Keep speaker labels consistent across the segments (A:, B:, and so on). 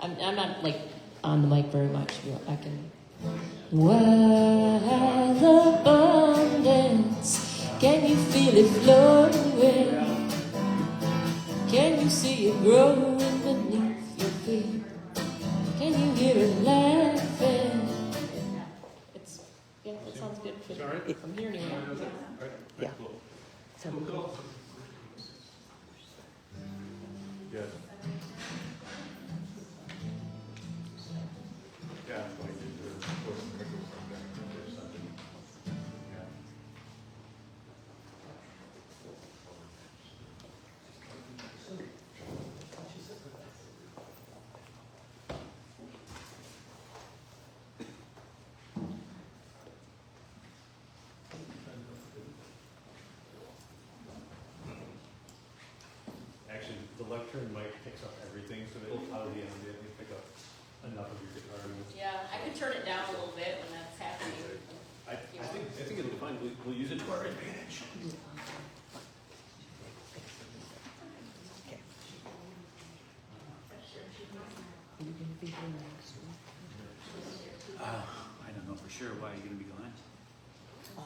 A: I'm not like on the mic very much. I can. Wild abundance, can you feel it flowing? Can you see it growing beneath your feet? Can you hear it laughing? It's yeah, that sounds good from here anyway.
B: Yeah. So,
C: Yes. Yeah, it's like there's a course in microphone there or something. Yeah. Actually, the lectern mic picks up everything, so it'll probably immediately pick up enough of your guitar.
A: Yeah, I could turn it down a little bit when that's happening.
C: I think it'll be fine. We'll use it to our advantage.
B: okay. Are you going to be here next week?
D: I don't know for sure. Why are you going to be gone?
B: I'm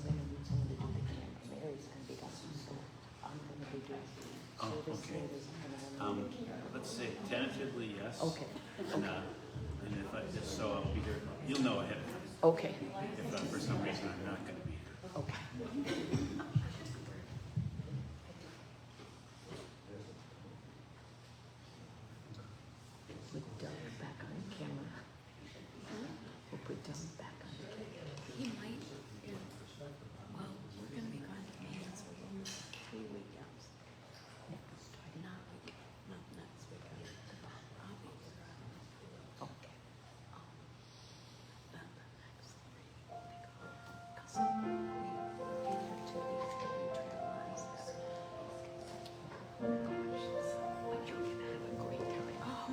B: going to need someone to do the camera. Mary's going to be gone, so I'm going to be doing
D: Oh,
B: service
D: okay.
B: service, and then
D: Let's say tentatively yes.
B: Okay.
D: And if I just so I'll be here, you'll know ahead of time.
B: Okay.
D: If for some reason I'm not going to be here.
B: Okay. Put Doug back on camera. We'll put Doug back on camera.
E: He might. Yeah. Well, we're gonna be gone for 3 weekends. Not weekend. Not next weekend. I'll be here.
B: Okay.
E: Then the next 3 we go. Cause we have to leave to neutralize this.
B: But you're going to have a great time.
E: Oh,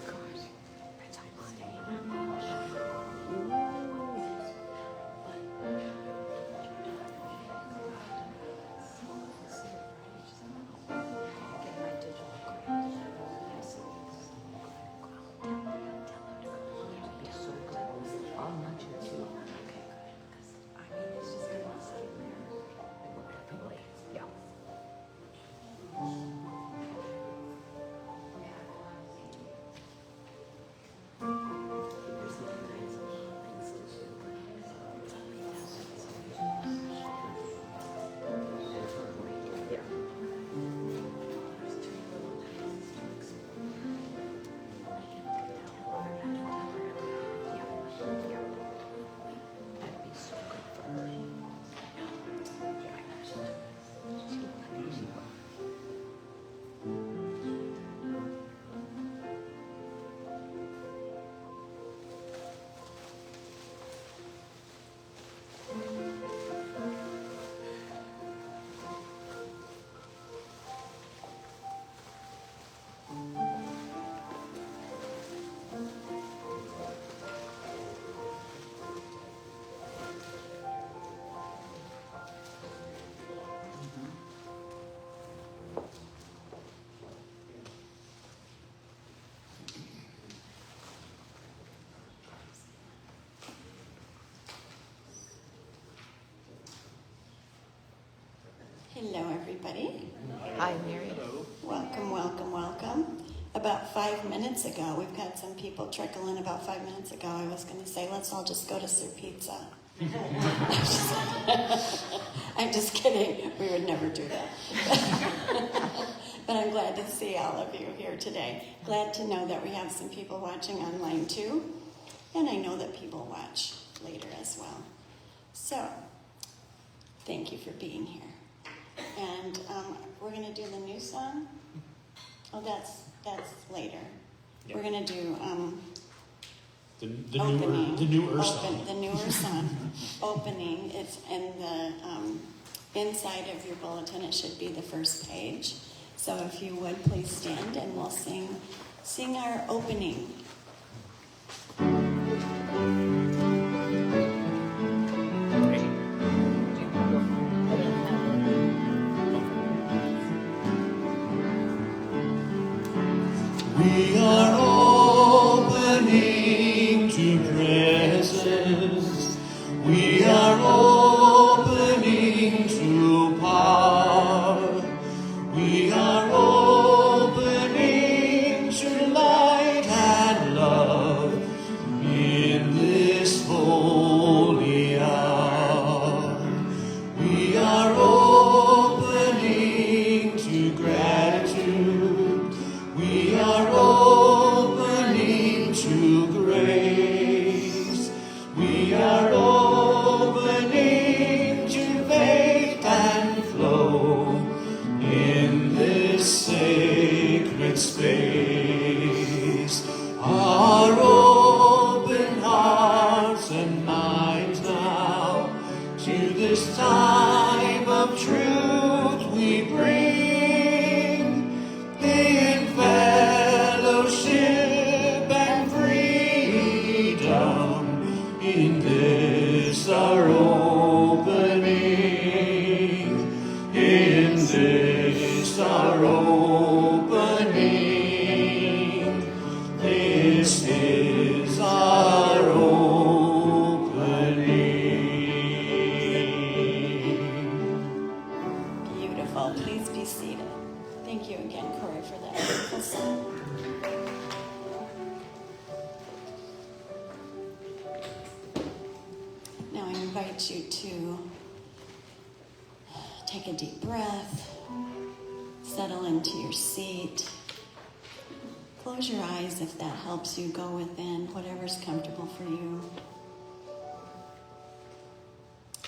E: gosh. It's I'm staying on the
B: Get my digital grant. Be so glad. I'll nudge you too.
E: Okay, good. Cause I mean, it's just gonna sit there.
B: Definitely. Yeah. Yeah. That'd be so good for her.
F: Hello, everybody.
B: Hi, Mary.
F: Welcome, welcome, welcome. About 5 minutes ago, we've got some people trickle in. About 5 minutes ago, I was going to say, let's all just go to Sir Pizza. I'm just kidding. We would never do that. But I'm glad to see all of you here today. Glad to know that we have some people watching online too. And I know that people watch later as well. So, thank you for being here. And we're going to do the new song. Oh, that's later.
C: Yeah.
F: We're going to do
C: The
F: opening.
C: newer song.
F: The newer song. Opening. It's in the inside of your bulletin. It should be the first page. So if you would please stand and we'll sing our opening.
G: We are opening to presence. We are opening to power. We are opening to light and love in this holy hour. We are opening to gratitude. We are opening to grace. We are opening to faith and flow in this sacred space. Our open hearts and minds now to this time of truth we bring in fellowship and freedom in this our opening, in this our opening, this is our opening.
F: Beautiful. Please be seated. Thank you again, Corey, for that beautiful song. Now I invite you to take a deep breath, settle into your seat. Close your eyes if that helps you go within, whatever's comfortable for you.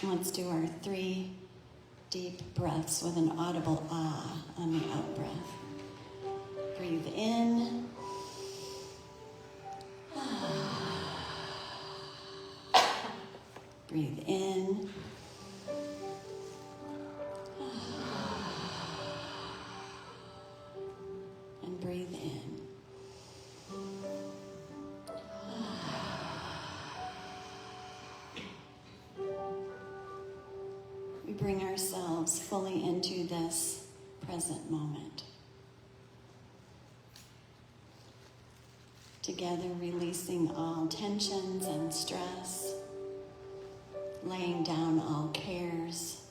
F: Let's do our 3 deep breaths with an audible ah on the out breath. Breathe in. Breathe in. And breathe in. We bring ourselves fully into this present moment. Together, releasing all tensions and stress, laying down all cares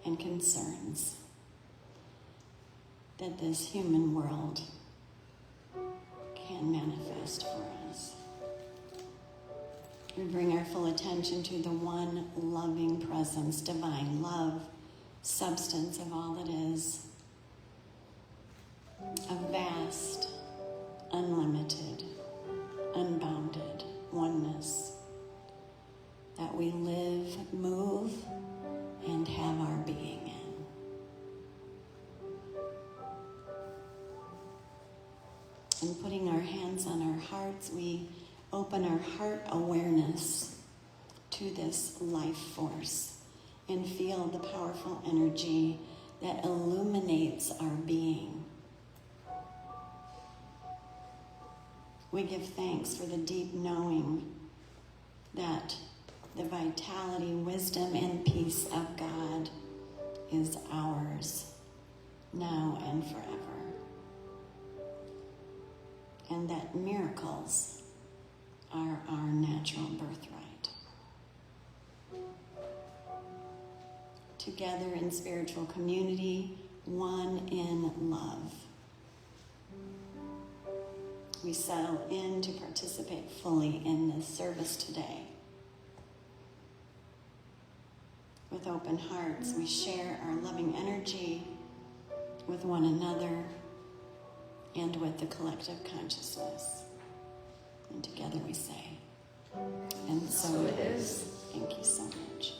F: and concerns that this human world can manifest for us. We bring our full attention to the one loving presence, divine love, substance of all that is, a vast, unlimited, unbounded oneness that we live, move, and have our being in. And putting our hands on our hearts, we open our heart awareness to this life force and feel the powerful energy that illuminates our being. We give thanks for the deep knowing that the vitality, wisdom, and peace of God is ours now and forever. And that miracles are our natural birthright. Together in spiritual community, one in love. We settle in to participate fully in this service today. With open hearts, we share our loving energy with one another and with the collective consciousness. And together we say, and so it is. Thank you so much.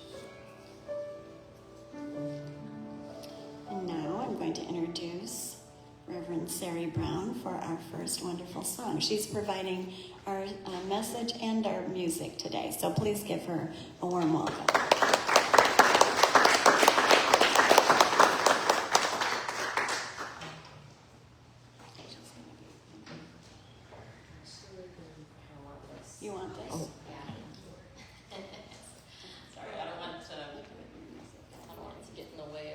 F: And now I'm going to introduce Reverend Sari Brown for our first wonderful song. She's providing our message and our music today, so please give her a warm welcome. You want this?
B: Oh.
A: Sorry, I don't want it to get in the way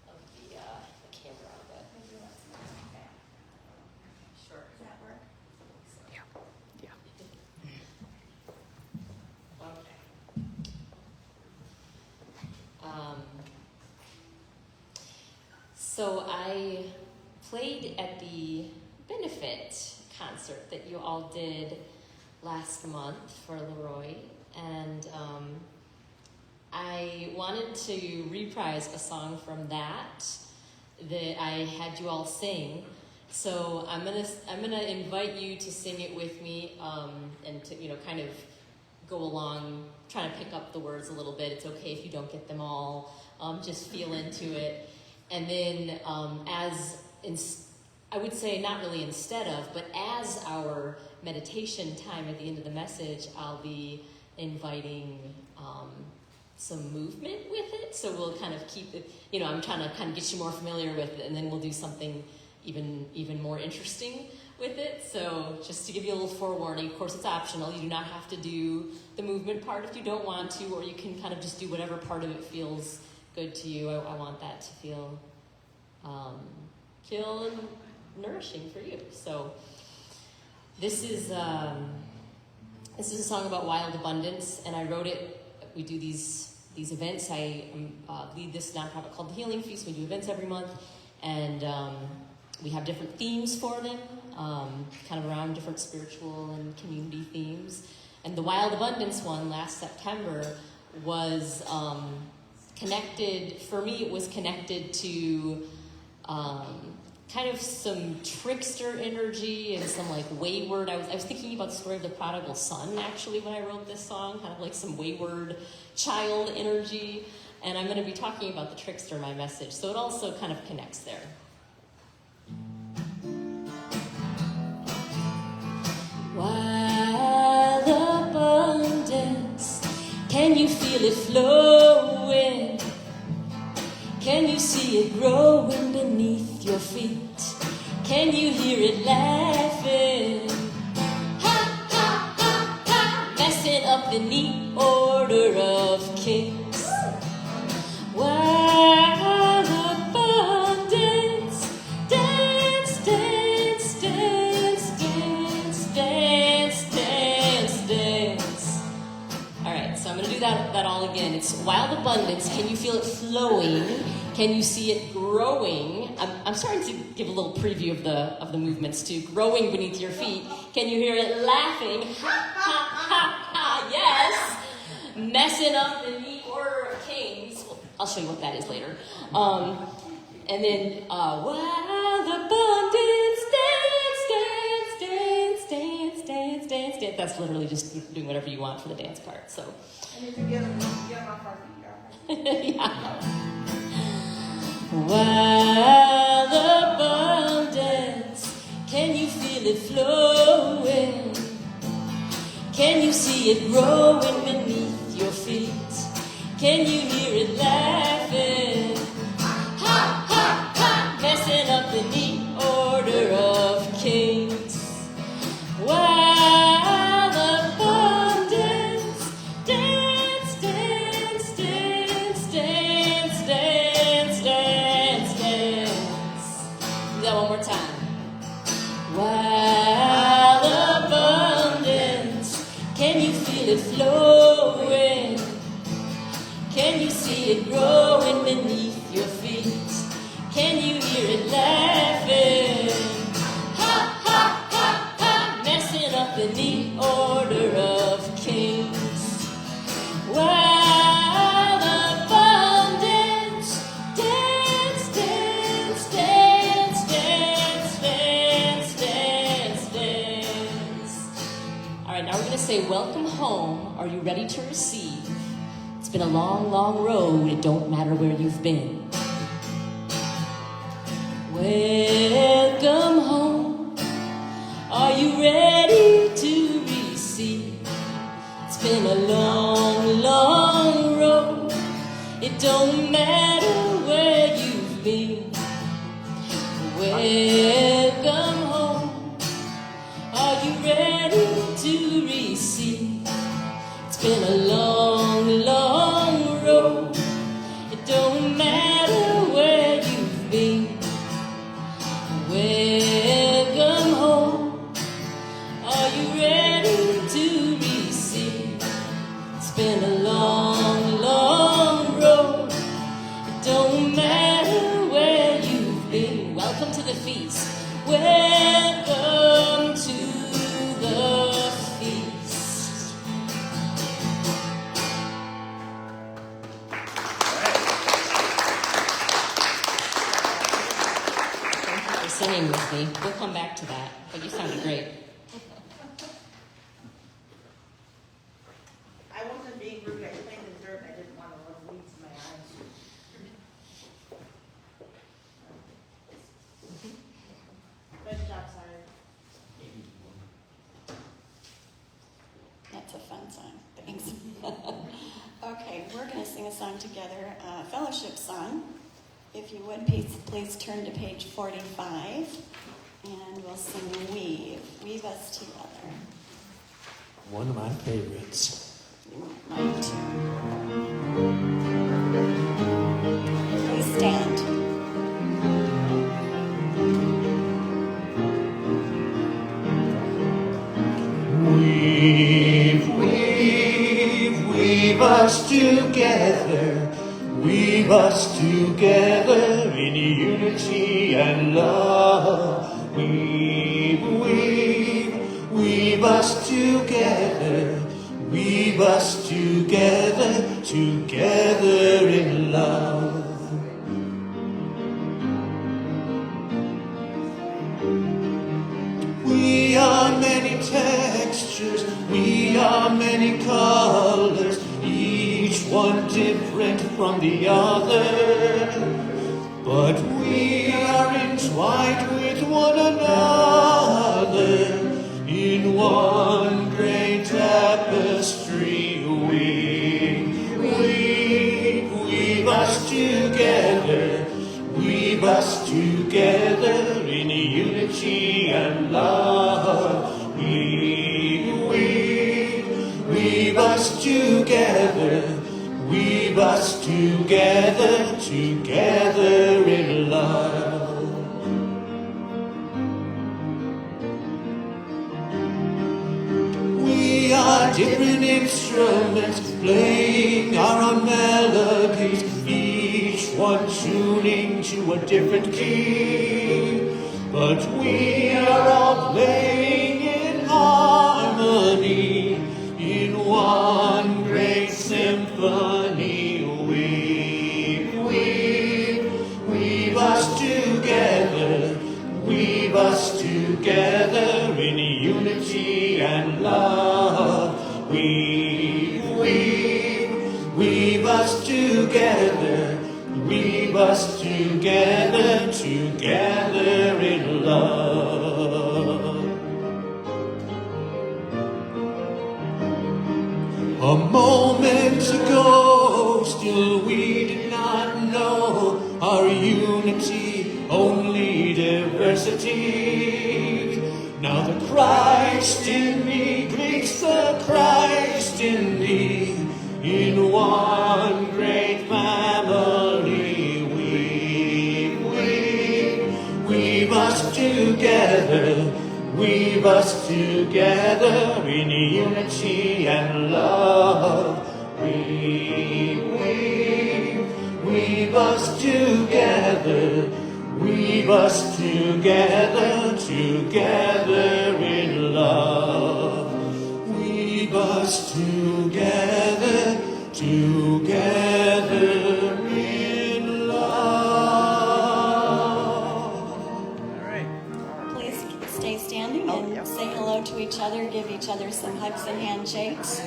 A: of the camera, but So I played at the benefit concert that you all did last month for Leroy, and I wanted to reprise a song from that I had you all sing. So I'm gonna invite you to sing it with me, and to kind of go along, trying to pick up the words a little bit. It's okay if you don't get them all. Just feel into it, and then I would say not really instead of, but as our meditation time at the end of the message, I'll be inviting some movement with it. So we'll kind of keep it, I'm trying to kind of get you more familiar with it, and then we'll do something even more interesting with it. So just to give you a little forewarning, of course it's optional. You do not have to do the movement part if you don't want to, or you can kind of just do whatever part of it feels good to you. I want that to feel nourishing for you. So this is a song about wild abundance, and I wrote it. We do these events. I lead this nonprofit called the Healing Feast. We do events every month, and we have different themes for them, kind of around different spiritual and community themes. And the wild abundance one last September was connected, for me it was connected to kind of some trickster energy and some like wayward. I was thinking about the story of the prodigal son actually when I wrote this song, kind of like some wayward child energy. And I'm going to be talking about the trickster in my message, so it also kind of connects there. Wild abundance, can you feel it flowing? Can you see it growing beneath your feet? Can you hear it laughing? Ha, ha, ha, ha, messing up the neat order of kings. Wild abundance, dance, dance, dance, dance, dance, dance, dance. All right, so I'm going to do that all again. It's wild abundance. Can you feel it flowing? Can you see it growing? I'm starting to give a little preview of the movements too. Growing beneath your feet. Can you hear it laughing? Ha, ha, ha, ha, yes. Messing up the neat order of kings. Well, I'll show you what that is later. And then wild abundance, dance, dance, dance, dance, dance, dance. That's literally just doing whatever you want for the dance part. So.
E: And if you get my
A: Yeah. Wild abundance, can you feel it flowing? Can you see it growing beneath your feet? Can you hear it laughing? Ha, ha, ha, messing up the neat order of kings. Wild abundance, dance, dance, dance, dance, dance, dance, dance. Do that one more time. Wild abundance, can you feel it flowing? Can you see it growing beneath your feet? Can you hear it laughing? Ha, ha, ha, ha, messing up the neat order of kings. Wild abundance, dance, dance, dance, dance, dance, dance, dance. All right, now we're going to say, welcome home. Are you ready to receive? It's been a long, long road. It don't matter where you've been. Welcome home. Are you ready to receive? It's been a long, long road. It don't matter where you've been. Welcome home. Are you ready to receive? It's been a long, long road. It don't matter where you've been. Welcome home. Are you ready to receive? It's been a long, long road. It don't matter where you've Welcome to the feast. Thank you for singing with me. We'll come back to that, but you sounded great.
H: I wasn't being rude, I played in the dirt, I didn't want to rub weeds in my eyes. Good job, Sari.
F: That's a fun song. Thanks. Okay, we're going to sing a song together, a fellowship song. If you would, please turn to page 45, and we'll sing Weave Us Together.
G: One of my favorites.
F: Mine too. Please stand.
G: Weave us together, weave us together in unity and love. Weave us together, weave us together, together in love. We are many textures, we are many colors, each one different from the other. But we are entwined with one another in one great tapestry. Weave us together, weave us together in unity and love. Weave us together, weave us together, together in love. We are different instruments playing our own melodies, each one tuning to a different key. But we are all playing in harmony, in one great symphony. Weave us together, weave us together in unity and love. Weave us together, weave us together, together in love. A moment ago, still we did not know our unity, only diversity. Now the Christ in me greets the Christ in thee, in one great family. Weave us together, weave us together in unity and love. Weave us together, weave us together, together in love. Weave us together, together in love.
F: Please stay standing and say hello to each other, give each other some hugs and handshakes.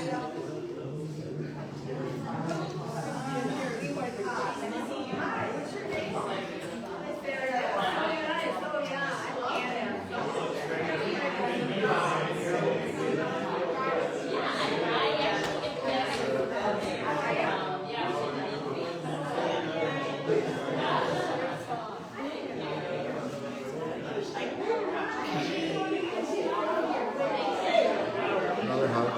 B: Another hug.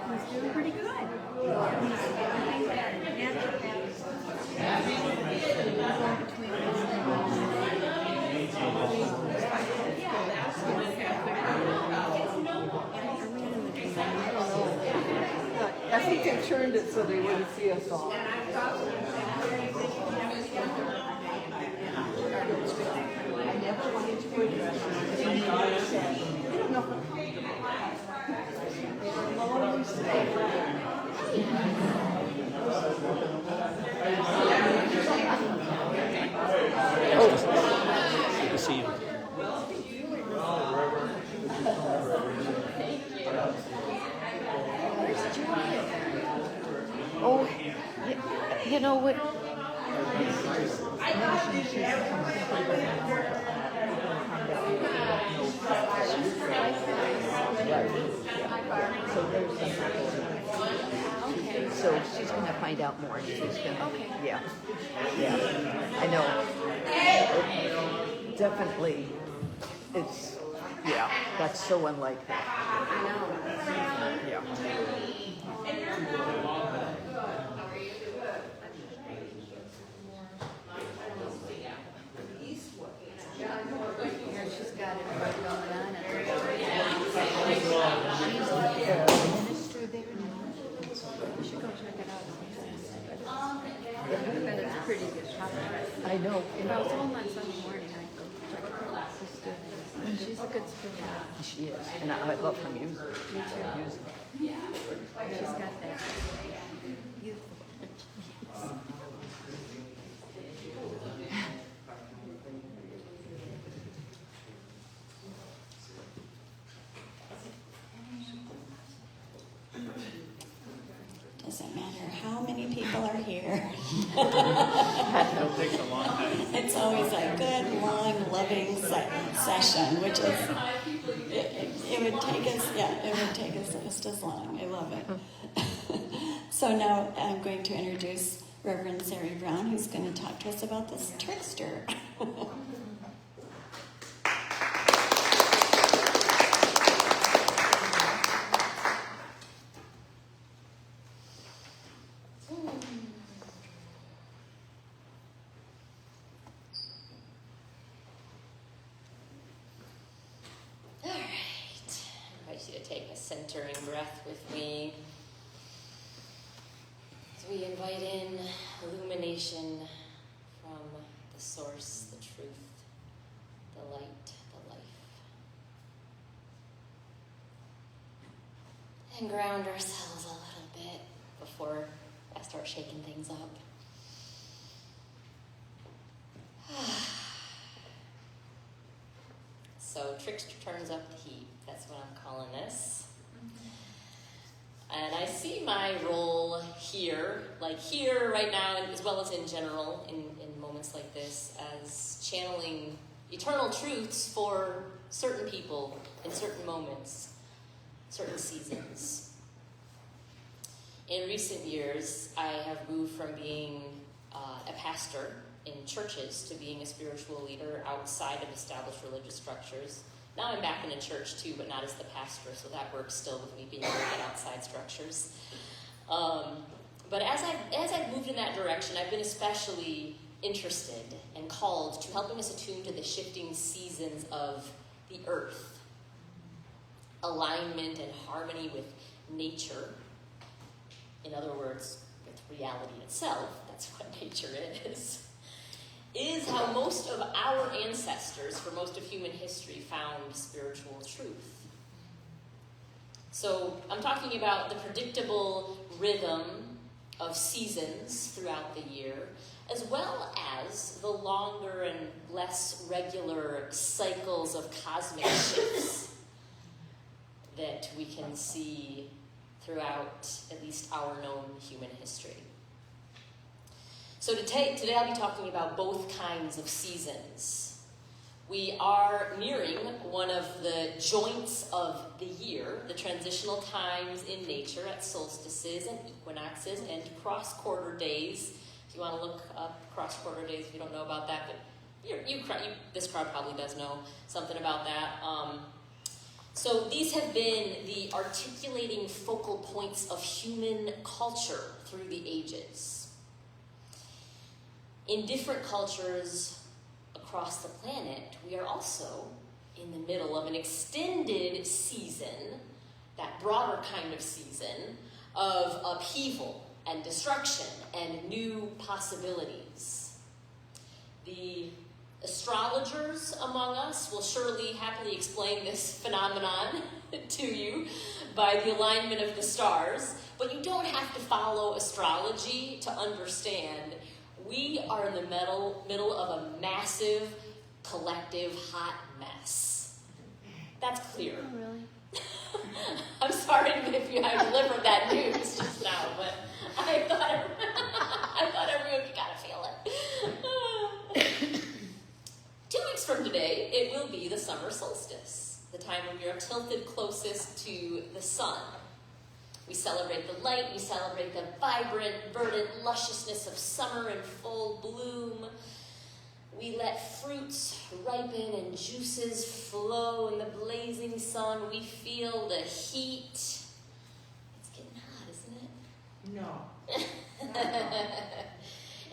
E: He's doing pretty good.
B: I think they turned it so they wouldn't see us all.
E: I
B: never wanted to put it.
D: Good to see you.
B: Oh, you know what? So she's going to find out more. She's going to, yeah. I know. Definitely, it's, yeah, that's so unlike her.
E: know.
B: Yeah.
E: She's got it right going on. She's like a minister there now. You should go check it out. But it's pretty good.
B: I know.
E: If I was home on Sunday morning, I'd go check it out. She's a good speaker.
B: She is. And I love her music.
E: Me too. She's got that youthful.
F: Doesn't matter how many people are here.
D: It takes a long time.
F: It's always a good, long, loving session, which is, it would take us, it would take us just as long. I love it. So now I'm going to introduce Reverend Sari Brown, who's going to talk to us about this trickster.
A: Centering breath with me as we invite in illumination from the source, the truth, the light, the life. And ground ourselves a little bit before I start shaking things up. So trickster turns up the heat. That's what I'm calling this. And I see my role here, like here right now, as well as in general, in moments like this, as channeling eternal truths for certain people in certain moments, certain seasons. In recent years, I have moved from being a pastor in churches to being a spiritual leader outside of established religious structures. Now I'm back in a church too, but not as the pastor, so that works still with me being in outside structures. But as I've moved in that direction, I've been especially interested and called to helping us attune to the shifting seasons of the earth. Alignment and harmony with nature. In other words, with reality itself, that's what nature is how most of our ancestors, for most of human history, found spiritual truth. So I'm talking about the predictable rhythm of seasons throughout the year, as well as the longer and less regular cycles of cosmic shifts that we can see throughout at least our known human history. So today I'll be talking about both kinds of seasons. We are nearing one of the joints of the year, the transitional times in nature at solstices and equinoxes and cross-quarter days. If you want to look up cross-quarter days, if you don't know about that, but this crowd probably does know something about that. So these have been the articulating focal points of human culture through the ages. In different cultures across the planet, we are also in the middle of an extended season, that broader kind of season, of upheaval and destruction and new possibilities. The astrologers among us will surely happily explain this phenomenon to you by the alignment of the stars, but you don't have to follow astrology to understand we are in the middle of a massive, collective, hot mess. That's clear.
E: Oh, really?
A: I'm sorry if I delivered that news just now, but I thought everyone gotta feel it. 2 weeks from today, it will be the summer solstice, the time when we are tilted closest to the sun. We celebrate the light, we celebrate the vibrant, verdant lusciousness of summer in full bloom. We let fruits ripen and juices flow in the blazing sun. We feel the heat. It's getting hot, isn't it?
H: No.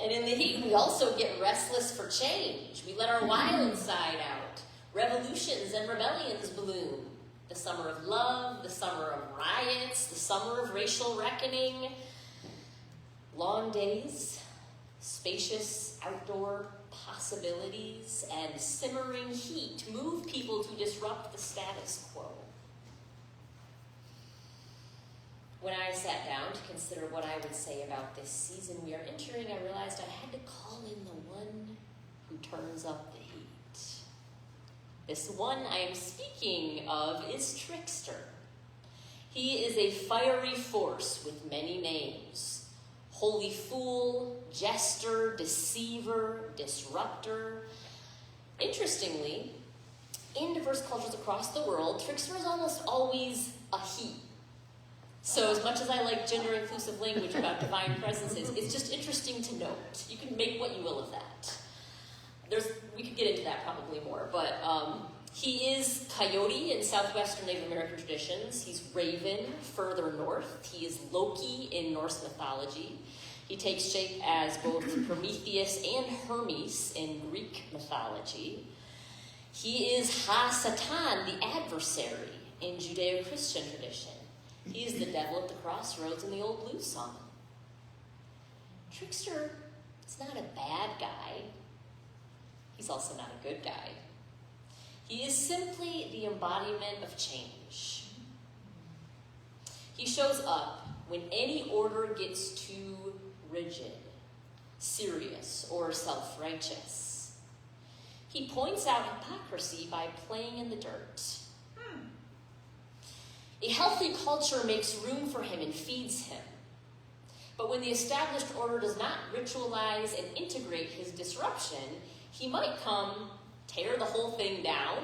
A: And in the heat, we also get restless for change. We let our wild side out. Revolutions and rebellions bloom. The summer of love, the summer of riots, the summer of racial reckoning. Long days, spacious outdoor possibilities, and simmering heat move people to disrupt the status quo. When I sat down to consider what I would say about this season we are entering, I realized I had to call in the one who turns up the heat. This one I am speaking of is Trickster. He is a fiery force with many names. Holy fool, jester, deceiver, disruptor. Interestingly, in diverse cultures across the world, Trickster is almost always a he. So as much as I like gender-inclusive language about divine presences, it's just interesting to note. You can make what you will of that. We could get into that probably more, but he is Coyote in Southwestern Native American traditions. He's Raven further north. He is Loki in Norse mythology. He takes shape as both Prometheus and Hermes in Greek mythology. He is Ha-Satan, the adversary, in Judeo-Christian tradition. He is the devil at the crossroads in the old blues song. Trickster is not a bad guy. He's also not a good guy. He is simply the embodiment of change. He shows up when any order gets too rigid, serious, or self-righteous. He points out hypocrisy by playing in the dirt. A healthy culture makes room for him and feeds him. But when the established order does not ritualize and integrate his disruption, he might come, tear the whole thing down,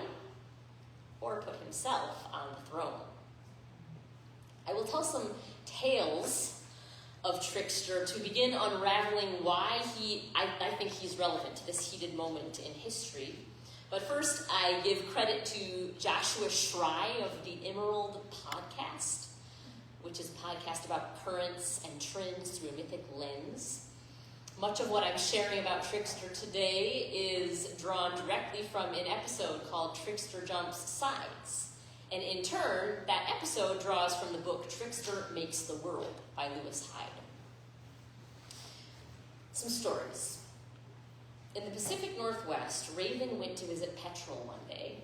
A: or put himself on the throne. I will tell some tales of Trickster to begin unraveling why I think he's relevant to this heated moment in history. But first, I give credit to Joshua Schrei of the Emerald Podcast, which is a podcast about currents and trends through a mythic lens. Much of what I'm sharing about Trickster today is drawn directly from an episode called Trickster Jumps Sides. And in turn, that episode draws from the book Trickster Makes the World by Lewis Hyde. Some stories. In the Pacific Northwest, Raven went to visit Petrel one day.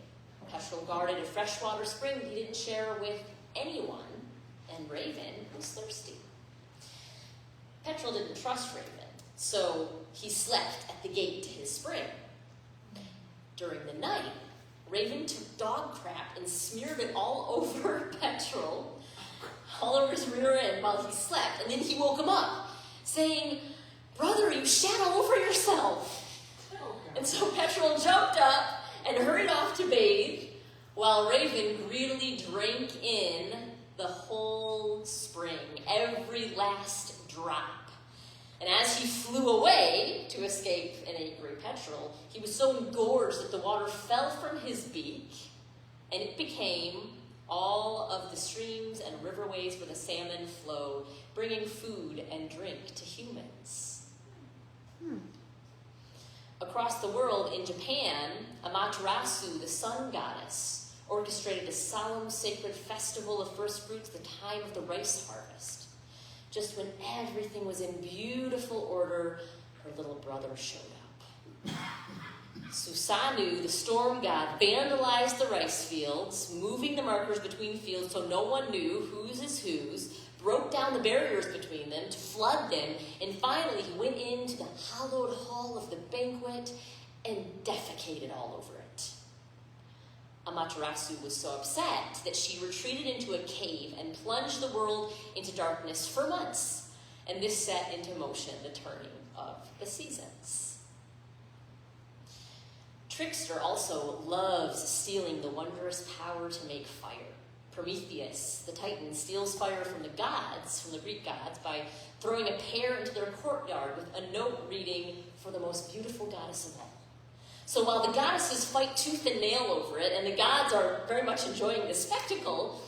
A: Petrel guarded a freshwater spring he didn't share with anyone, and Raven was thirsty. Petrel didn't trust Raven, So he slept at the gate to his spring. During the night, Raven took dog crap and smeared it all over Petrol, all over his rear end while he slept. And then he woke him up, saying, "Brother, you shat all over yourself." And so Petrol jumped up and hurried off to bathe, while Raven greedily drank in the whole spring, every last drop. And as he flew away to escape an angry Petrel, he was so engorged that the water fell from his beak, and it became all of the streams and riverways where the salmon flow, bringing food and drink to humans. Across the world, in Japan, Amaterasu, the sun goddess, orchestrated a solemn sacred festival of first fruits, the time of the rice harvest. Just when everything was in beautiful order, her little brother showed up. Susanu, the storm god, vandalized the rice fields, moving the markers between fields so no one knew whose is whose, broke down the barriers between them to flood them, and finally he went into the hallowed hall of the banquet and defecated all over it. Amaterasu was so upset that she retreated into a cave and plunged the world into darkness for months, and this set into motion the turning of the seasons. Trickster also loves stealing the wondrous power to make fire. Prometheus, the Titan, steals fire from the gods, from the Greek gods, by throwing a pear into their courtyard with a note reading, "For the most beautiful goddess of all." So while the goddesses fight tooth and nail over it, and the gods are very much enjoying the spectacle,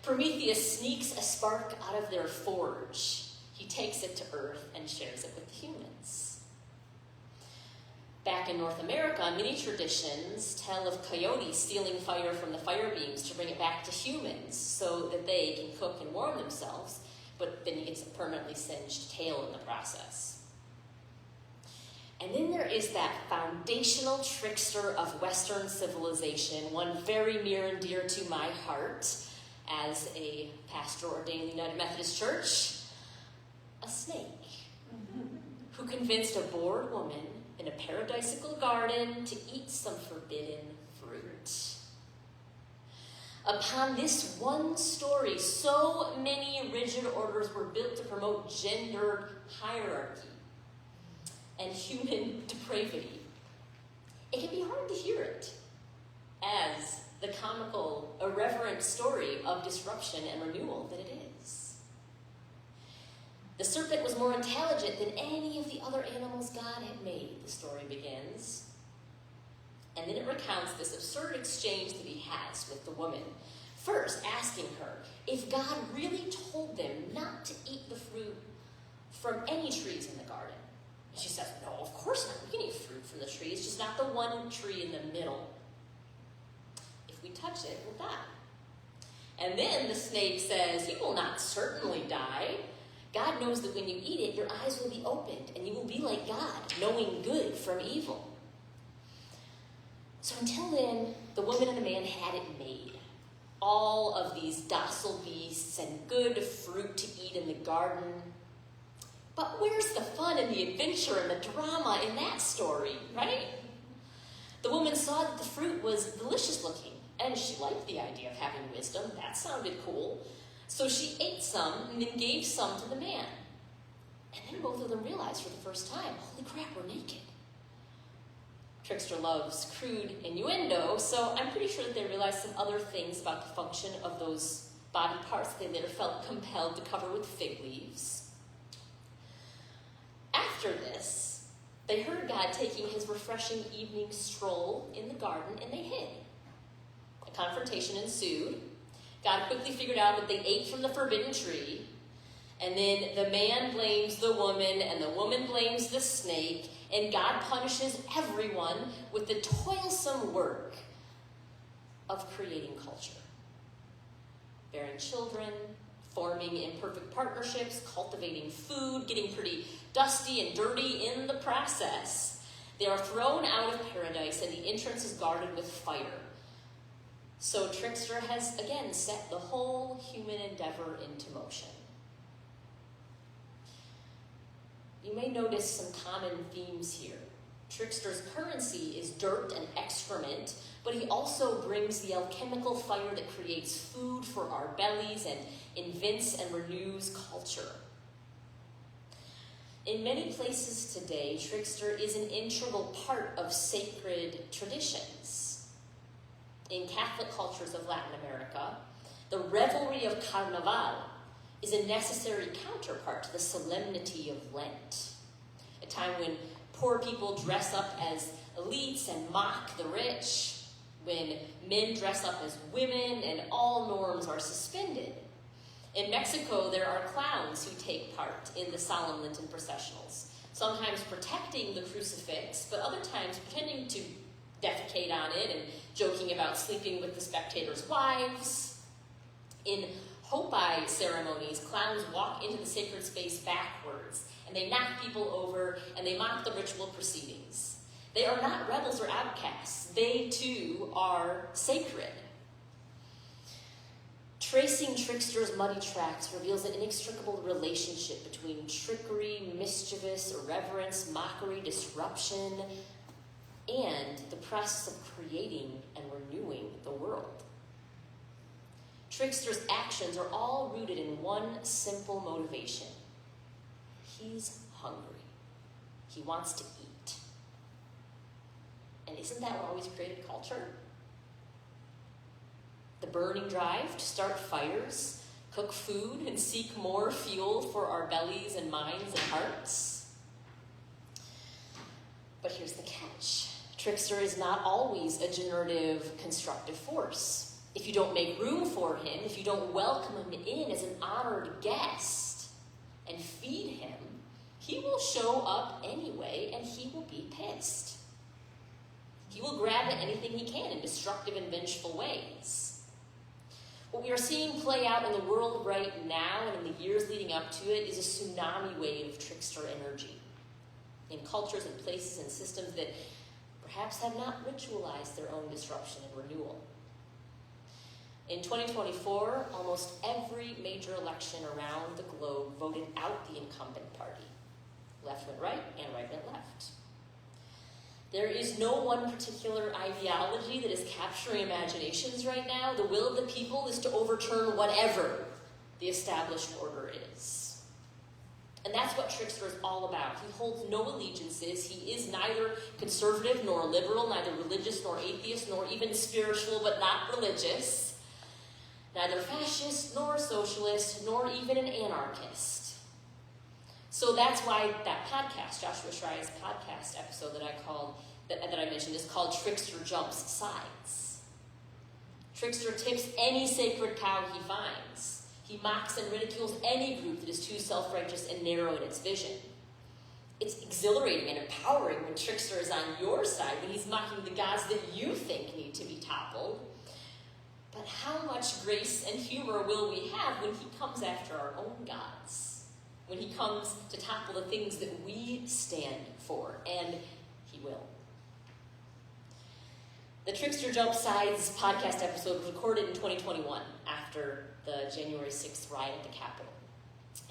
A: Prometheus sneaks a spark out of their forge. He takes it to Earth and shares it with the humans. Back in North America, many traditions tell of coyotes stealing fire from the fire beams to bring it back to humans so that they can cook and warm themselves, but then he gets a permanently singed tail in the process. And then there is that foundational trickster of Western civilization, one very near and dear to my heart as a pastor ordained in the United Methodist Church, a snake, who convinced a bored woman in a paradisical garden to eat some forbidden fruit. Upon this one story, so many rigid orders were built to promote gendered hierarchy and human depravity. It can be hard to hear it as the comical, irreverent story of disruption and renewal that it is. The serpent was more intelligent than any of the other animals God had made, the story begins. And then it recounts this absurd exchange that he has with the woman, first asking her if God really told them not to eat the fruit from any trees in the garden. And she says, "No, of course not. We can eat fruit from the trees, just not the one tree in the middle. If we touch it, we'll die." And then the snake says, "You will not certainly die. God knows that when you eat it, your eyes will be opened, and you will be like God, knowing good from evil." So until then, the woman and the man had it made. All of these docile beasts and good fruit to eat in the garden. But where's the fun and the adventure and the drama in that story, right? The woman saw that the fruit was delicious looking, and she liked the idea of having wisdom. That sounded cool. So she ate some and then gave some to the man. And then both of them realized for the first time, holy crap, we're naked. Trickster loves crude innuendo, so I'm pretty sure that they realized some other things about the function of those body parts they later felt compelled to cover with fig leaves. After this, they heard God taking his refreshing evening stroll in the garden, and they hid. A confrontation ensued. God quickly figured out that they ate from the forbidden tree, and then the man blames the woman, and the woman blames the snake, and God punishes everyone with the toilsome work of creating culture. Bearing children, forming imperfect partnerships, cultivating food, getting pretty dusty and dirty in the process. They are thrown out of paradise, and the entrance is guarded with fire. So Trickster has, again, set the whole human endeavor into motion. you may notice some common themes here. Trickster's currency is dirt and excrement, but he also brings the alchemical fire that creates food for our bellies and invents and renews culture. In many places today, Trickster is an integral part of sacred traditions. In Catholic cultures of Latin America, the revelry of Carnaval is a necessary counterpart to the solemnity of Lent, a time when poor people dress up as elites and mock the rich, when men dress up as women and all norms are suspended. In Mexico, there are clowns who take part in the solemn Lenten processionals, sometimes protecting the crucifix, but other times pretending to defecate on it and joking about sleeping with the spectators' wives. In Hopi ceremonies, clowns walk into the sacred space backwards, and they knock people over, and they mock the ritual proceedings. They are not rebels or outcasts. They, too, are sacred. Tracing Trickster's muddy tracks reveals an inextricable relationship between trickery, mischievous, irreverence, mockery, disruption, and the process of creating and renewing the world. Trickster's actions are all rooted in one simple motivation. He's hungry. He wants to eat. And isn't that what always created culture? The burning drive to start fires, cook food, and seek more fuel for our bellies and minds and hearts. But here's the catch. Trickster is not always a generative, constructive force. If you don't make room for him, if you don't welcome him in as an honored guest and feed him, he will show up anyway and he will be pissed. He will grab at anything he can in destructive and vengeful ways. What we are seeing play out in the world right now and in the years leading up to it is a tsunami wave of trickster energy in cultures and places and systems that perhaps have not ritualized their own disruption and renewal. In 2024, almost every major election around the globe voted out the incumbent party. Left went right and right went left. There is no one particular ideology that is capturing imaginations right now. The will of the people is to overturn whatever the established order is. And that's what Trickster is all about. He holds no allegiances. He is neither conservative nor liberal, neither religious nor atheist, nor even spiritual but not religious. Neither fascist nor socialist, nor even an anarchist. So that's why that podcast, Joshua Schrei's podcast episode that I mentioned, is called Trickster Jumps Sides. Trickster tips any sacred cow he finds. He mocks and ridicules any group that is too self-righteous and narrow in its vision. It's exhilarating and empowering when Trickster is on your side, when he's mocking the gods that you think need to be toppled. But how much grace and humor will we have when he comes after our own gods? When he comes to topple the things that we stand for, and he will. The Trickster Jump Sides podcast episode was recorded in 2021 after the January 6th riot at the Capitol.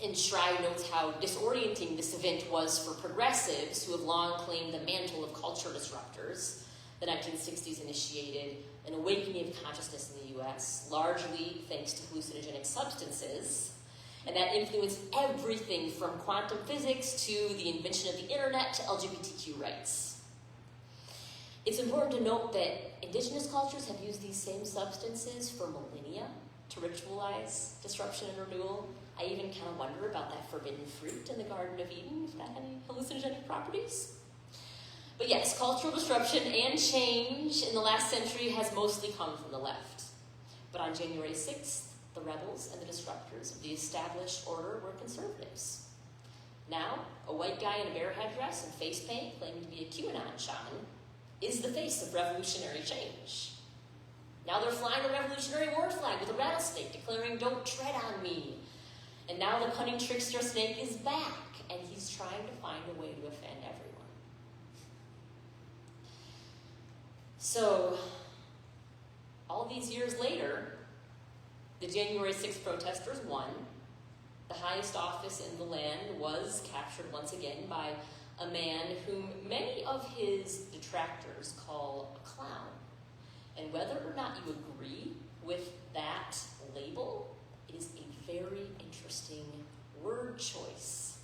A: And Schrei notes how disorienting this event was for progressives who have long claimed the mantle of culture disruptors. The 1960s initiated an awakening of consciousness in the U.S., largely thanks to hallucinogenic substances. And that influenced everything from quantum physics to the invention of the internet to LGBTQ rights. It's important to note that indigenous cultures have used these same substances for millennia to ritualize disruption and renewal. I even kind of wonder about that forbidden fruit in the Garden of Eden, if that had any hallucinogenic properties. But yes, cultural disruption and change in the last century has mostly come from the left. But on January 6th, the rebels and the disruptors of the established order were conservatives. Now, a white guy in a bear headdress and face paint, claiming to be a QAnon shaman, is the face of revolutionary change. Now they're flying a Revolutionary War flag with a rattlesnake, declaring, "Don't tread on me." And now the cunning trickster snake is back, and he's trying to find a way to offend everyone. So, all these years later, the January 6th protesters won, the highest office in the land was captured once again by a man whom many of his detractors call a clown. And whether or not you agree with that label, it is a very interesting word choice,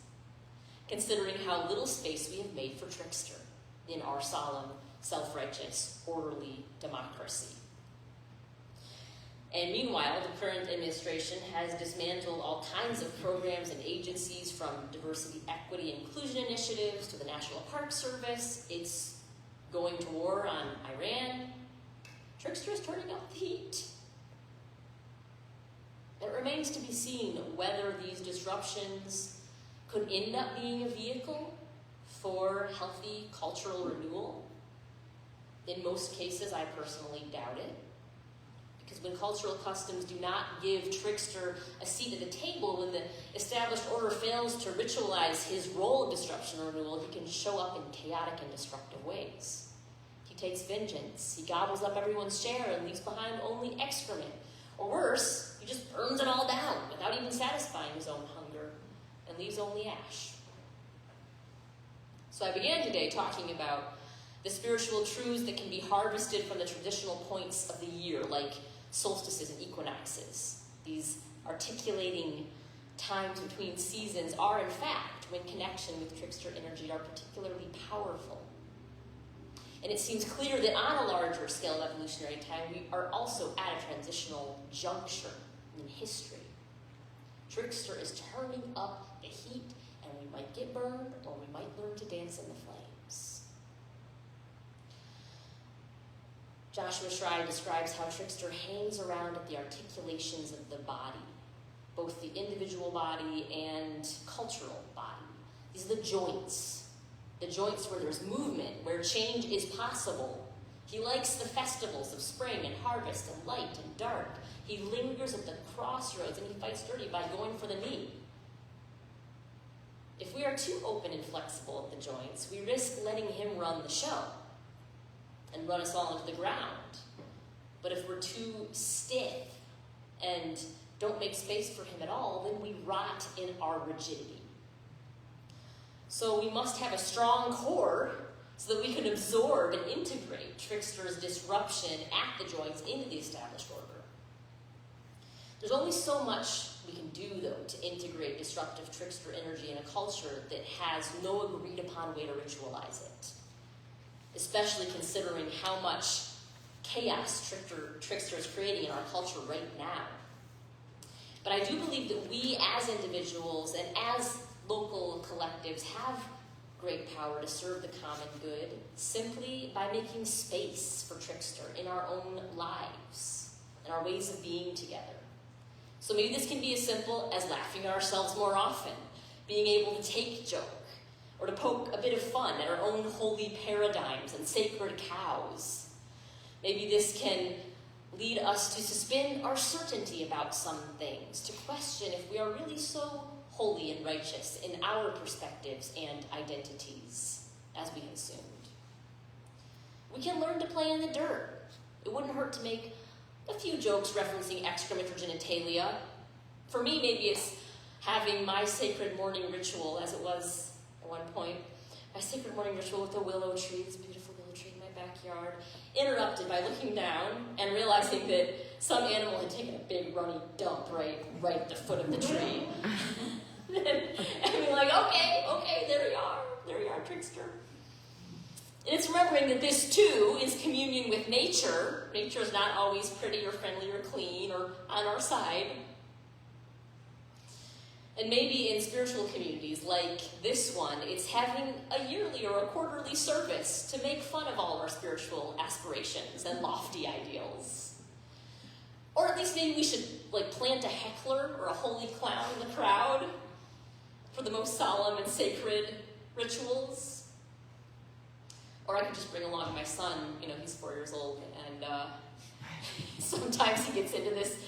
A: considering how little space we have made for trickster in our solemn, self-righteous, orderly democracy. And meanwhile, the current administration has dismantled all kinds of programs and agencies, from diversity, equity, and inclusion initiatives to the National Park Service. It's going to war on Iran. Trickster is turning up the heat. It remains to be seen whether these disruptions could end up being a vehicle for healthy cultural renewal. In most cases, I personally doubt it. Because when cultural customs do not give trickster a seat at the table, when the established order fails to ritualize his role of disruption or renewal, he can show up in chaotic and destructive ways. He takes vengeance. He gobbles up everyone's share and leaves behind only excrement. Or worse, he just burns it all down without even satisfying his own hunger and leaves only ash. So I began today talking about the spiritual truths that can be harvested from the traditional points of the year, like solstices and equinoxes. These articulating times between seasons are, in fact, when connection with trickster energy, are particularly powerful. And it seems clear that on a larger scale of evolutionary time, we are also at a transitional juncture in history. Trickster is turning up the heat, and we might get burned, or we might learn to dance in the flames. Joshua Schride describes how trickster hangs around at the articulations of the body, both the individual body and cultural body. These are the joints where there's movement, where change is possible. He likes the festivals of spring and harvest and light and dark. He lingers at the crossroads, and he fights dirty by going for the knee. If we are too open and flexible at the joints, we risk letting him run the show and run us all into the ground. But if we're too stiff and don't make space for him at all, then we rot in our rigidity. So we must have a strong core so that we can absorb and integrate trickster's disruption at the joints into the established order. There's only so much we can do, though, to integrate disruptive trickster energy in a culture that has no agreed upon way to ritualize it, especially considering how much chaos trickster is creating in our culture right now. But I do believe that we as individuals and as local collectives have great power to serve the common good simply by making space for trickster in our own lives and our ways of being together. So maybe this can be as simple as laughing at ourselves more often, being able to take joke, or to poke a bit of fun at our own holy paradigms and sacred cows. Maybe this can lead us to suspend our certainty about some things, to question if we are really so holy and righteous in our perspectives and identities, as we assumed. We can learn to play in the dirt. It wouldn't hurt to make a few jokes referencing excrement or genitalia. For me, maybe it's having my sacred morning ritual, as it was at one point, my sacred morning ritual with a willow tree, this beautiful willow tree in my backyard, interrupted by looking down and realizing that some animal had taken a big runny dump right at the foot of the tree. And being like, okay, there we are, trickster. And it's remembering that this, too, is communion with nature. Nature is not always pretty or friendly or clean or on our side. And maybe in spiritual communities like this one, it's having a yearly or a quarterly service to make fun of all our spiritual aspirations and lofty ideals. Or at least maybe we should plant a heckler or a holy clown in the crowd for the most solemn and sacred rituals. Or I could just bring along my son, he's 4 years old, and sometimes he gets into this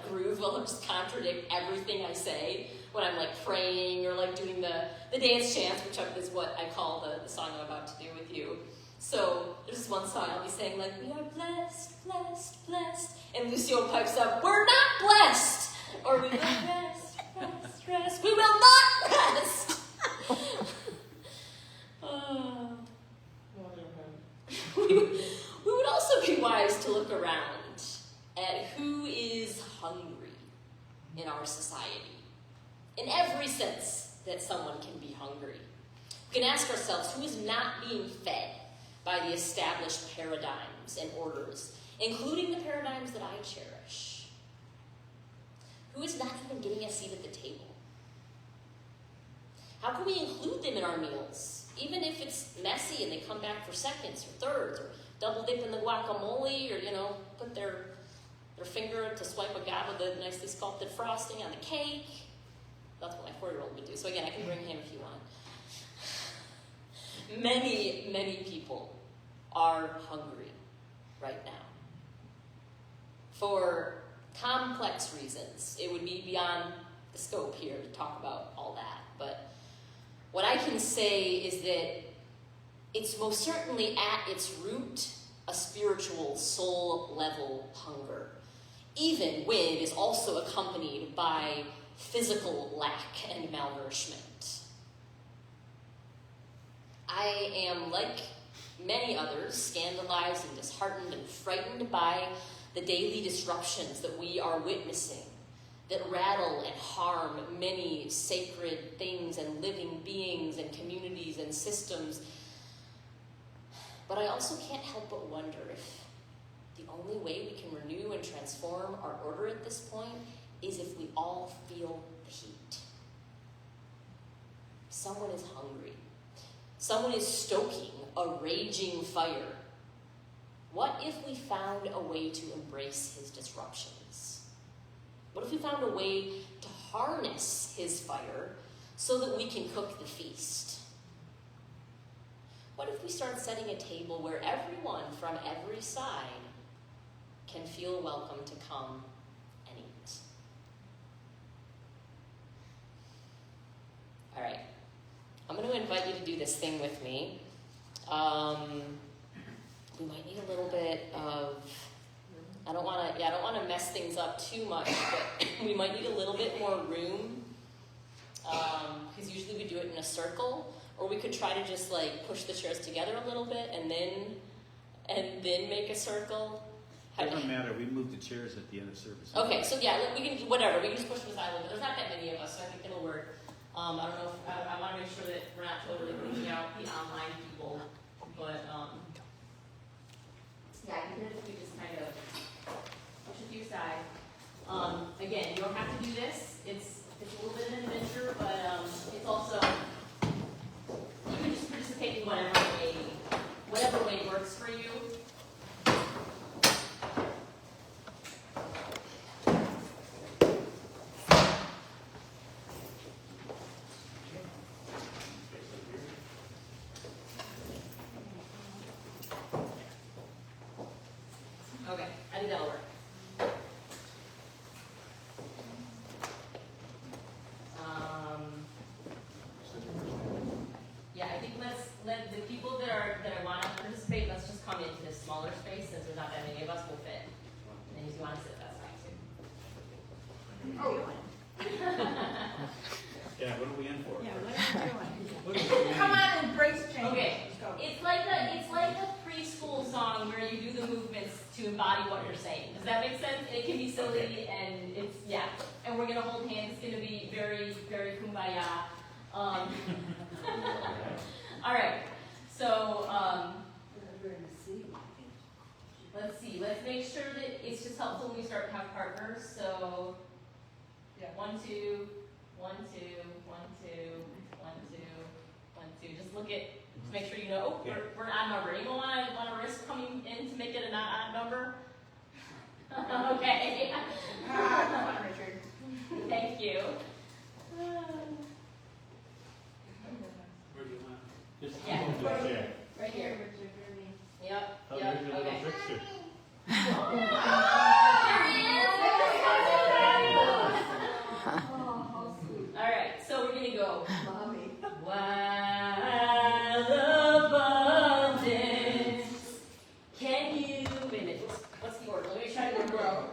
A: groove where he'll just contradict everything I say when I'm praying or doing the dance chants, which is what I call the song I'm about to do with you. So there's this one song I'll be saying we are blessed, blessed, blessed, and Lucio pipes up, we're not blessed, or we are blessed, blessed. rest. We will not rest. Oh. We would also be wise to look around at who is hungry in our society, in every sense that someone can be hungry. We can ask ourselves, who is not being fed by the established paradigms and orders, including the paradigms that I cherish? Who is not even getting a seat at the table? How can we include them in our meals, even if it's messy and they come back for seconds or thirds, or double dip in the guacamole, or, put their finger to swipe a gab of the nicely sculpted frosting on the cake? That's what my 4-year-old would do. So again, I can bring him if you want. Many, many people are hungry right now. For complex reasons. It would be beyond the scope here to talk about all that. But what I can say is that it's most certainly at its root a spiritual, soul-level hunger, even when it is also accompanied by physical lack and malnourishment. I am, like many others, scandalized and disheartened and frightened by the daily disruptions that we are witnessing that rattle and harm many sacred things and living beings and communities and systems. But I also can't help but wonder if the only way we can renew and transform our order at this point is if we all feel the heat. Someone is hungry. Someone is stoking a raging fire. What if we found a way to embrace his disruptions? What if we found a way to harness his fire so that we can cook the feast? What if we start setting a table where everyone from every side can feel welcome to come and eat? All right, I'm going to invite you to do this thing with me. We might need a little bit of, I don't want to mess things up too much, but we might need a little bit more room, because usually we do it in a circle, or we could try to just like push the chairs together a little bit and then make a circle.
D: Doesn't matter. We move the chairs at the end of service.
A: Okay, so yeah, we can do whatever. We can just push them aside a little bit. There's not that many of us, so I think it'll work. I don't know if I want to make sure that we're not totally leaving out the online people, but yeah, even if we just kind of push a few aside. Again, you don't have to do this. It's a little bit of an adventure, but it's also, you can just participate in whatever way works for you. Okay, I think that'll work. Yeah, I think let the people that want to participate, let's just come into this smaller space since there's not that many of us will fit. And if you want to sit, that's fine too.
D: Yeah, what are we in for?
E: Yeah, what are you doing?
D: What are we
H: Come on, embrace change.
A: Okay,
H: Let's go.
A: it's like a preschool song where you do the movements to embody what you're saying. Does that make sense? It can be silly and it's, yeah. And we're gonna hold hands. It's gonna be very, very kumbaya. All right. So let's see. Let's make sure that it's just helpful when we start to have partners. So yeah, 1, 2, 1, 2, 1, 2, 1, 2, 1, 2. Just look at. Just make sure you know. Oh, we're an odd number. You don't want to risk coming in to make it an odd number. Okay.
H: Come on, Richard.
A: Thank you.
D: Where do you want?
C: Just
A: Yeah.
C: keep them to the chair.
A: Right here. Yep.
C: Oh,
A: Yep.
C: there's your little
A: Okay.
C: fixture.
A: There he is. All right. So we're gonna go. Wild abundance. Can you? Wait a minute. What's the order? Let me try to remember.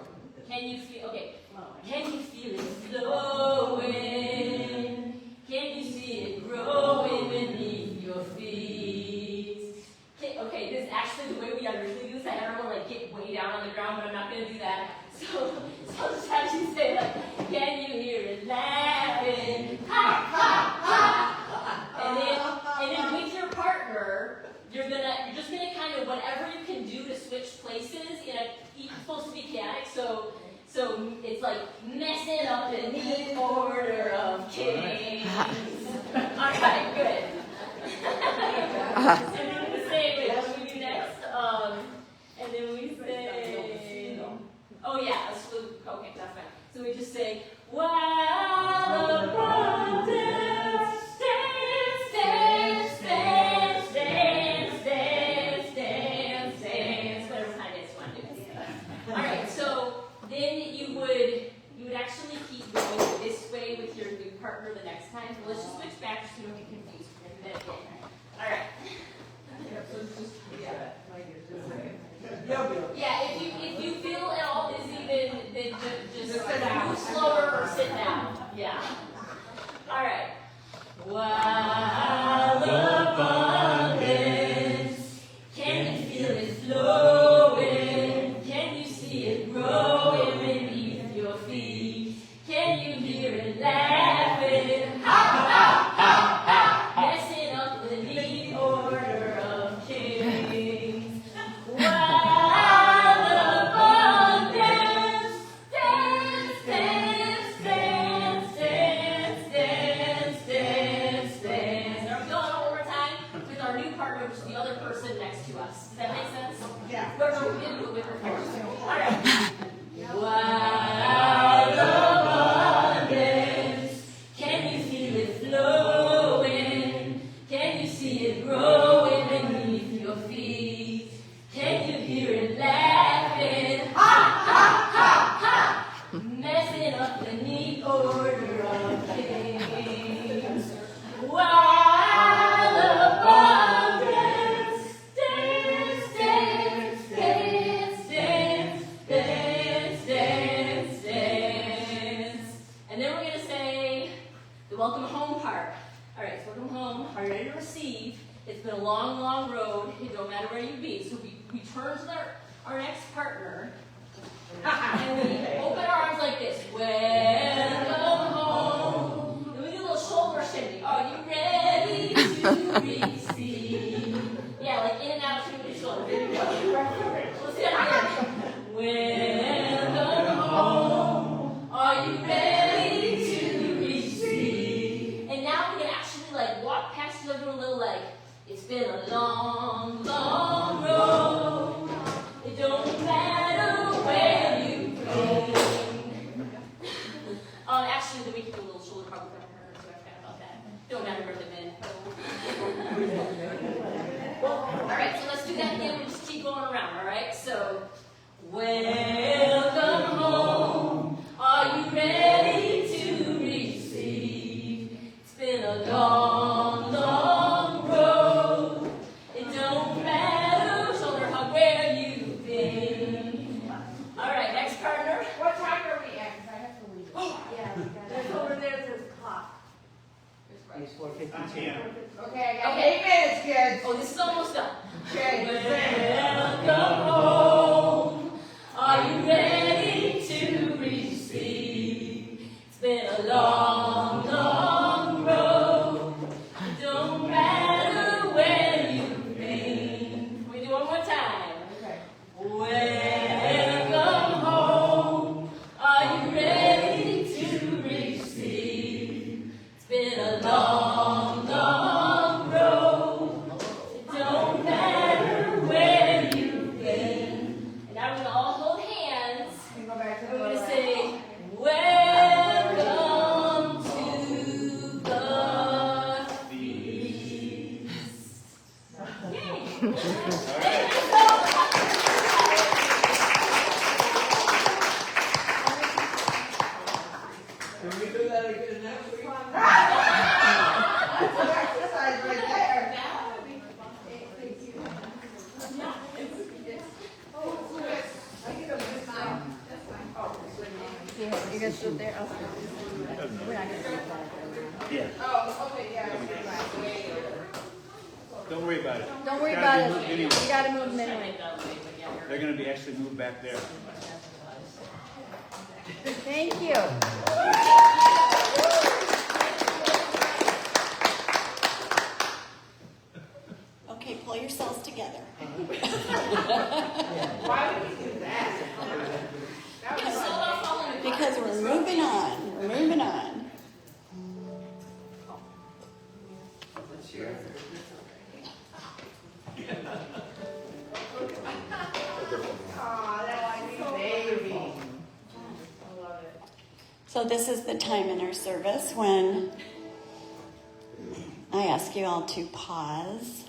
A: back. So sometimes you say like, can you hear it laughing? Ha ha ha! And then with your partner, you're just gonna kind of whatever you can do to switch places. It's supposed to be chaotic, so it's like messing up in the order of kings. All right, good. And then we say, wait, what do we do next? And then we say, oh yeah, okay, that's fine. So we just say, while the world dance, dance, dance, dance, dance, dance, dance, dance, whatever kind of dance you want to do. All right, so then you would actually keep going this way with your new partner the next time. So let's just switch back so you don't get confused. We're gonna do that again. All right. Yeah, if you feel at all dizzy, then just move slower or sit down. Yeah. All right. While the fun ends, can you feel it flowing? Can you see it growing beneath your feet? Can you hear it laughing? Ha ha ha ha! Messing up the neat order of kings. While the fun dance, dance, dance, dance, dance, dance, dance, dance. Are we going one more time with our new partner, which is the other person next to us? Does that make sense?
H: Yeah.
A: No, we didn't do it with her first. All right. While the fun dance, can you feel it flowing? Can you see it growing beneath your feet? Can you hear it laughing? Ha ha ha ha! Messing up the neat order of kings. While the fun dance, dance, dance, dance, dance, dance, dance, dance. And then we're gonna say the welcome home part. All right, so welcome home. Are you ready to receive? It's been a long, long road. It don't matter where you be. So we turn to our next partner, and we open our arms like this. Welcome home. Then we do a little shoulder shimmy. Are you ready to receive? Yeah, like in and out, shimmy the shoulder. There you go. Let's do that again. Welcome home. Are you ready to receive? And now we can actually like walk past each other a little like, it's been a long, long road. It don't matter where you've been. Actually, then we can do a little shoulder pop with our partner, so I forgot about that. Don't matter where they've been. All right, so let's do that again. We'll just keep going around, all right? So, welcome home. Are you ready to receive? It's been a long, long road. It don't matter, shoulder hug, where you've been. All right, next partner.
H: What time are we at? 'Cause I have to leave.
A: Yeah,
H: There's over there, it says clock.
G: It's 4:52.
H: Okay, I got 8 minutes, kids.
A: Oh, this is almost done.
H: Okay.
A: Welcome home. Are you ready to receive? It's been a long, long road. It don't matter where you've been. We do one more time.
H: Okay.
A: Welcome home. Are you ready to receive? It's been a long, long road. It don't matter where you've been. And now we're going to all hold hands.
H: Can you go back to
A: We're
H: the
A: going to
H: left?
A: say, welcome to the feast. Yay! Thank you so much.
G: Can we do that again next week?
H: That's an exercise right there.
E: Yeah, you guys still there? Okay. We're not gonna do that.
D: Yeah.
H: Oh, okay, yeah.
D: Don't worry about it.
E: Don't worry
D: Gotta
E: about
D: be
E: it.
D: moved anyway.
E: You gotta move them anyway.
D: They're gonna be actually moved back there.
B: you.
F: Okay, pull yourselves together.
H: Why would you do that?
F: Because we're moving on. We're moving on.
H: Aw, that's so baby. I love it.
F: So this is the time in our service when I ask you all to pause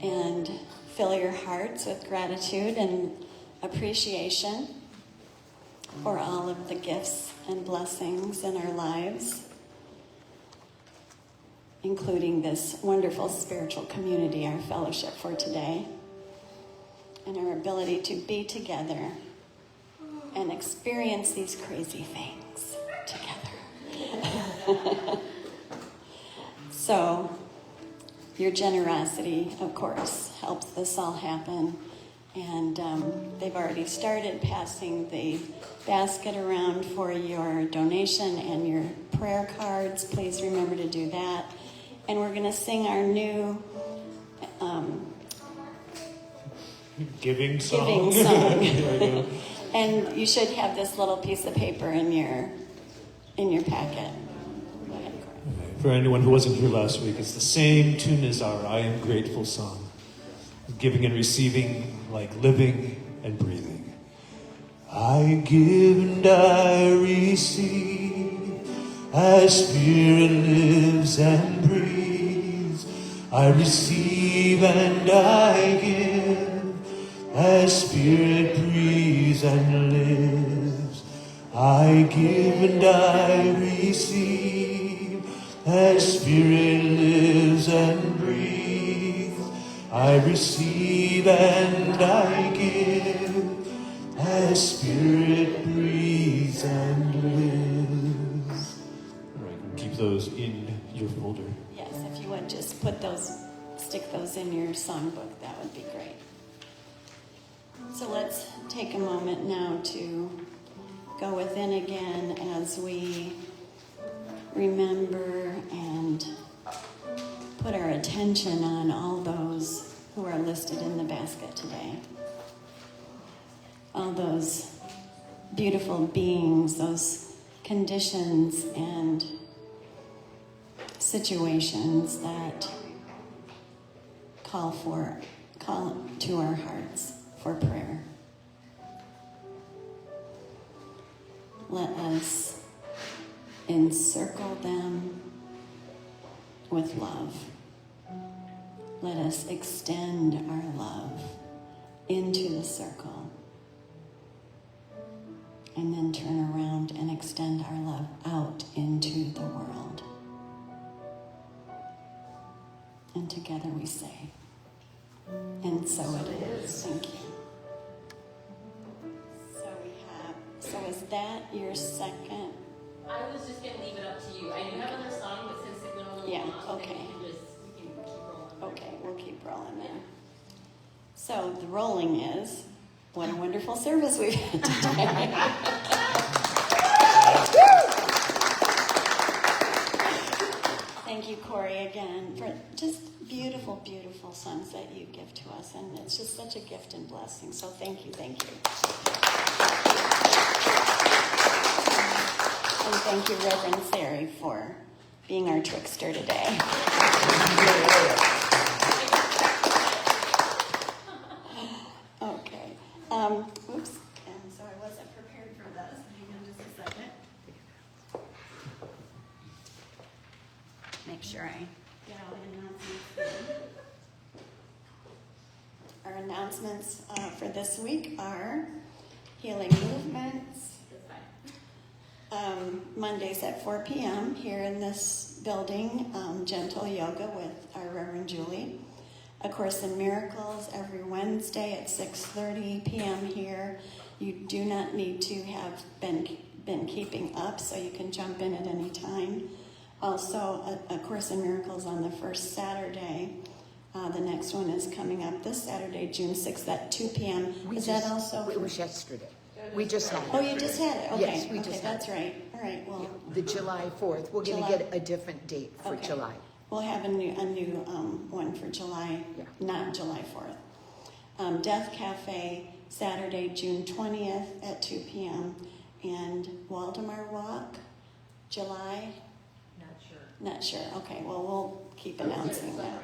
F: and fill your hearts with gratitude and appreciation for all of the gifts and blessings in our lives, including this wonderful spiritual community, our fellowship for today, and our ability to be together and experience these crazy things together. So, your generosity, of course, helps this all happen. And they've already started passing the basket around for your donation and your prayer cards. Please remember to do that. And we're going to sing our new
C: Giving song.
F: giving
C: There we go.
F: song. And you should have this little piece of paper in your packet. Go ahead, Corey.
C: For anyone who wasn't here last week, it's the same tune as our I Am Grateful song. Giving and receiving, like living and breathing. I give and I receive, as Spirit lives and breathes. I receive and I give, as Spirit breathes and lives. I give and I receive, as Spirit lives and breathes. I receive and I give, as Spirit breathes and lives. All right, keep those in your folder.
F: Yes, if you would just stick those in your songbook, that would be great. So let's take a moment now to go within again as we remember and put our attention on all those who are listed in the basket today. All those beautiful beings, those conditions and situations that call to our hearts for prayer. Let us encircle them with love. Let us extend our love into the circle and then turn around and extend our love out into the world. And together we say, and so it is. Thank you. So is that your second?
A: I was just gonna leave it up to you. I do have another song, but since it went a little long,
F: Okay.
A: then we can keep rolling.
F: Okay, we'll keep rolling then. So the rolling is, what a wonderful service we've had today. Thank you, Corey, again, for just beautiful, beautiful songs that you give to us. And it's just such a gift and blessing. So thank you, thank you. And thank you, Reverend Sari, for being our trickster today. Okay. Oops. And so I wasn't prepared for this. Hang on just a second. Make sure I get all the announcements done. Our announcements for this week are healing movements. Mondays at 4 p.m. here in this building, gentle yoga with our Reverend Julie. A Course in Miracles every Wednesday at 6:30 p.m. here. You do not need to have been keeping up, so you can jump in at any time. Also, a Course in Miracles on the first Saturday. The next one is coming up this Saturday, June 6th at 2 p.m.
B: It was yesterday. We just had
F: Oh,
B: it.
F: you just had it? Okay.
B: Yes, we
F: okay,
B: just had
F: that's right. All right, well,
B: The July 4th. We're going to
F: July.
B: get a different date for
F: Okay.
B: July.
F: we'll have a new one for July,
B: Yeah.
F: not July 4th. Death Cafe, Saturday, June 20th at 2 p.m. And Waldemar Walk, July? Not sure. Okay, well, we'll keep announcing that.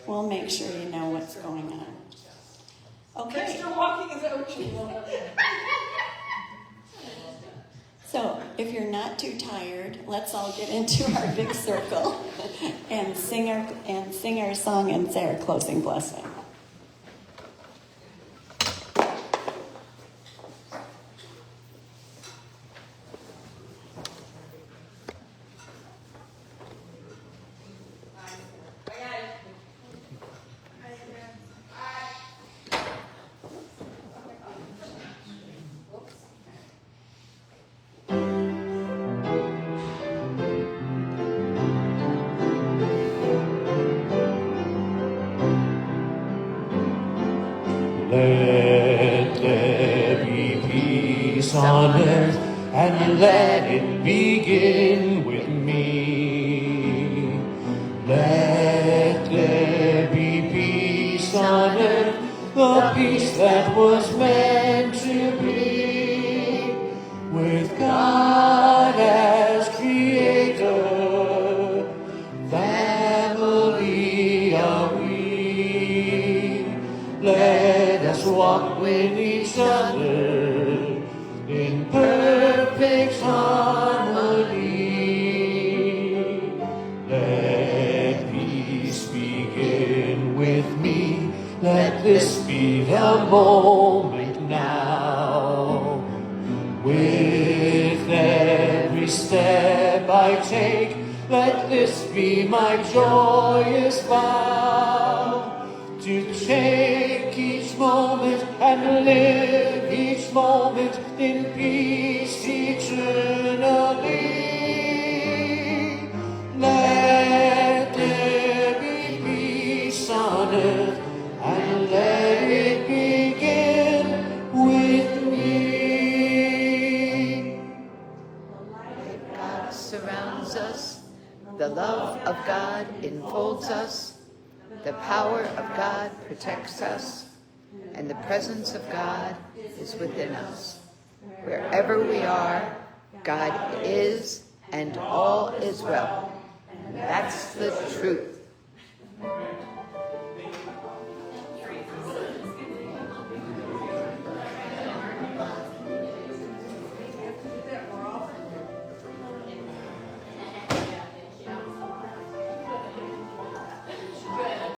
F: We'll make sure you know what's going on. Okay.
G: Extra walking is that what you want?
F: So if you're not too tired, let's all get into our big circle and sing our song and say our closing blessing.
C: Let there be peace on earth, and let it begin with me. Let there be peace on earth, the peace that was meant to be, with God as creator, family are we. Let us walk with each other in perfect harmony. Let peace begin with me. Let this be the moment now. With every step I take, let this be my joyous vow. To take each moment and live each moment in peace eternally. Let there be peace on earth, and let it begin with me.
B: God surrounds us. The love of God enfolds us. The power of God protects us, and the presence of God is within us. Wherever we are, God is, and all is well. That's the truth.